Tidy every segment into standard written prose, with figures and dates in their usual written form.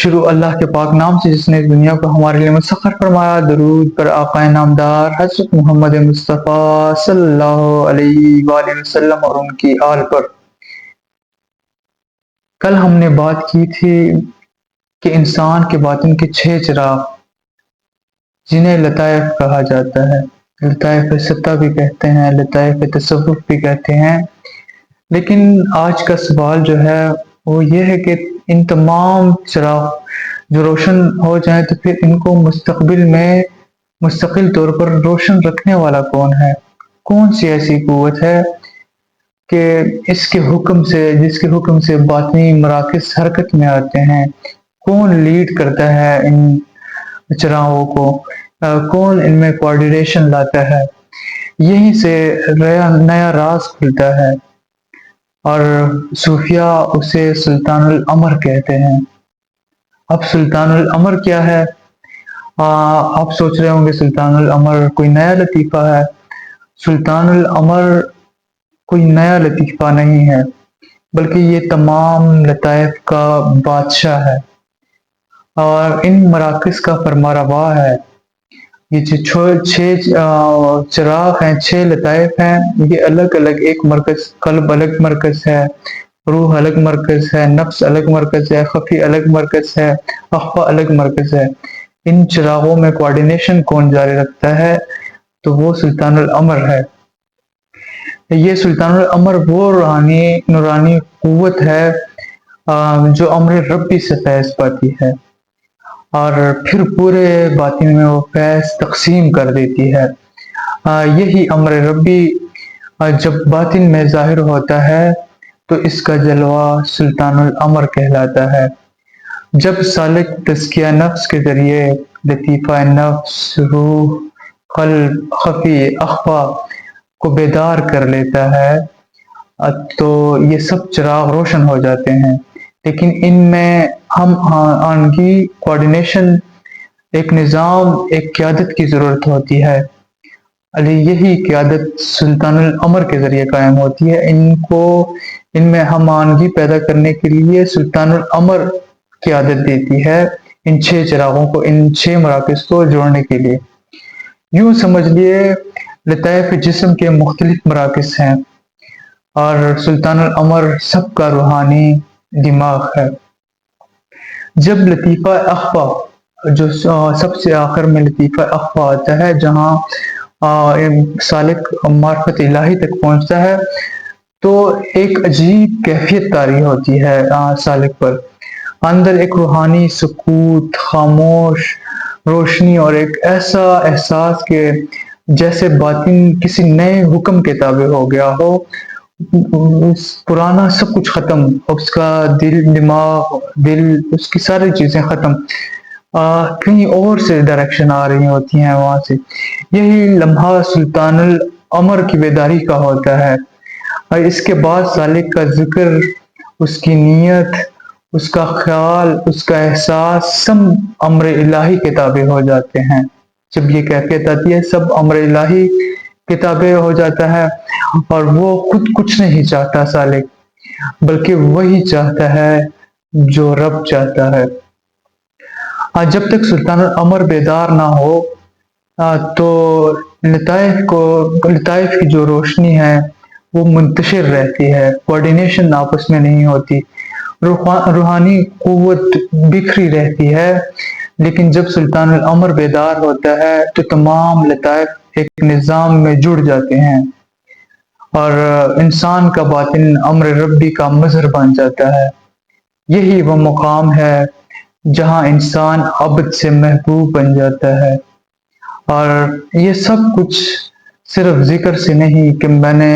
شروع اللہ کے پاک نام سے جس نے اس دنیا کو ہمارے لیے مسخر فرمایا۔ درود پر آقا نامدار حضرت محمد مصطفیٰ صلی اللہ علیہ وآلہ وسلم اور ان کی آل پر۔ کل ہم نے بات کی تھی کہ انسان کے باطن کے 6 چراغ جنہیں لطائف کہا جاتا ہے، لطائف ستہ بھی کہتے ہیں، لطائف تصوف بھی کہتے ہیں، لیکن آج کا سوال جو ہے وہ یہ ہے کہ ان تمام چراغ جو روشن ہو جائیں تو پھر ان کو مستقبل میں مستقل طور پر روشن رکھنے والا کون ہے؟ کون سی ایسی قوت ہے کہ جس کے حکم سے باطنی مراکز حرکت میں آتے ہیں؟ کون لیڈ کرتا ہے ان چراغوں کو؟ کون ان میں کوآرڈینیشن لاتا ہے؟ یہیں سے نیا راز کھلتا ہے اور صوفیہ اسے سلطان الامر کہتے ہیں۔ اب سلطان الامر کیا ہے؟ آپ سوچ رہے ہوں گے سلطان الامر کوئی نیا لطیفہ ہے۔ سلطان الامر کوئی نیا لطیفہ نہیں ہے، بلکہ یہ تمام لطائف کا بادشاہ ہے اور ان مراکز کا فرمانروا ہے۔ یہ جو 6 چراغ ہیں، 6 لطائف ہیں، یہ الگ الگ ایک مرکز، قلب الگ مرکز ہے، روح الگ مرکز ہے، نفس الگ مرکز ہے، خفی الگ مرکز ہے، اخفی الگ مرکز ہے۔ ان چراغوں میں کوآرڈینیشن کون جاری رکھتا ہے؟ تو وہ سلطان الامر ہے۔ یہ سلطان الامر وہ نورانی قوت ہے جو امر ربی سے فیض پاتی ہے اور پھر پورے باطن میں وہ فیض تقسیم کر دیتی ہے۔ یہی امر ربی جب باطن میں ظاہر ہوتا ہے تو اس کا جلوہ سلطان الامر کہلاتا ہے۔ جب سالک تزکیہ نفس کے ذریعے لطیفہ نفس، روح، قلب، خفی، اخفی کو بیدار کر لیتا ہے تو یہ سب چراغ روشن ہو جاتے ہیں، لیکن ان میں ہم آہنگی، کوآرڈینیشن، ایک نظام، ایک قیادت کی ضرورت ہوتی ہے۔ یہی قیادت سلطان الامر کے ذریعے قائم ہوتی ہے۔ ان میں ہم آہنگی پیدا کرنے کے لیے سلطان الامر قیادت دیتی ہے ان 6 چراغوں کو، ان 6 مراکز کو جوڑنے کے لیے۔ یوں سمجھ لیے لطائف جسم کے مختلف مراکز ہیں اور سلطان الامر سب کا روحانی دماغ ہے۔ جب لطیفہ اخفی، جو سب سے آخر میں لطیفہ اخفی آتا ہے، جہاں سالک معرفت الہی تک پہنچتا ہے، تو ایک عجیب کیفیت طاری ہوتی ہے سالک پر۔ اندر ایک روحانی سکوت، خاموش روشنی اور ایک ایسا احساس کہ جیسے باطن کسی نئے حکم کے تابع ہو گیا ہو، پرانا سب کچھ ختم، اس کا دماغ، اس کی ساری چیزیں ختم، کہیں اور سے ڈائریکشن آ رہی ہوتی ہیں وہاں سے۔ یہی لمحہ سلطان الامر کی بیداری کا ہوتا ہے اور اس کے بعد سالک کا ذکر، اس کی نیت، اس کا خیال، اس کا احساس سب امر الہی کے تابع ہو جاتے ہیں۔ جب یہ کیفیت آتی ہے سب امر الہی کے تابع ہو جاتا ہے اور وہ خود کچھ نہیں چاہتا سالک، بلکہ وہی چاہتا ہے جو رب چاہتا ہے۔ جب تک سلطان الامر بیدار نہ ہو تو لطائف کی جو روشنی ہے وہ منتشر رہتی ہے، کوآرڈینیشن آپس میں نہیں ہوتی، روحانی قوت بکھری رہتی ہے۔ لیکن جب سلطان الامر بیدار ہوتا ہے تو تمام لطائف ایک نظام میں جڑ جاتے ہیں اور انسان کا باطن امر ربی کا مظہر بن جاتا ہے۔ یہی وہ مقام ہے جہاں انسان عبد سے محبوب بن جاتا ہے، اور یہ سب کچھ صرف ذکر سے نہیں کہ میں نے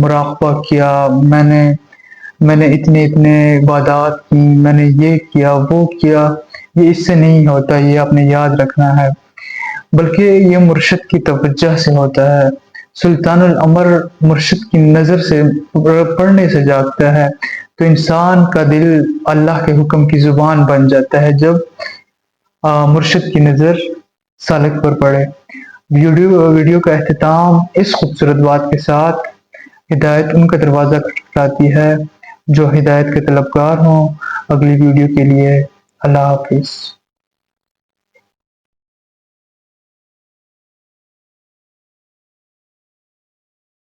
مراقبہ کیا، میں نے اتنے عبادات کی، میں نے یہ کیا وہ کیا، یہ اس سے نہیں ہوتا، یہ آپ نے یاد رکھنا ہے، بلکہ یہ مرشد کی توجہ سے ہوتا ہے۔ سلطان الامر مرشد کی نظر سے پڑھنے سے جاگتا ہے تو انسان کا دل اللہ کے حکم کی زبان بن جاتا ہے جب مرشد کی نظر سالک پر پڑے۔ ویڈیو کا اختتام اس خوبصورت بات کے ساتھ: ہدایت ان کا دروازہ کھٹکھٹاتی ہے جو ہدایت کے طلبگار ہوں۔ اگلی ویڈیو کے لیے اللہ حافظ۔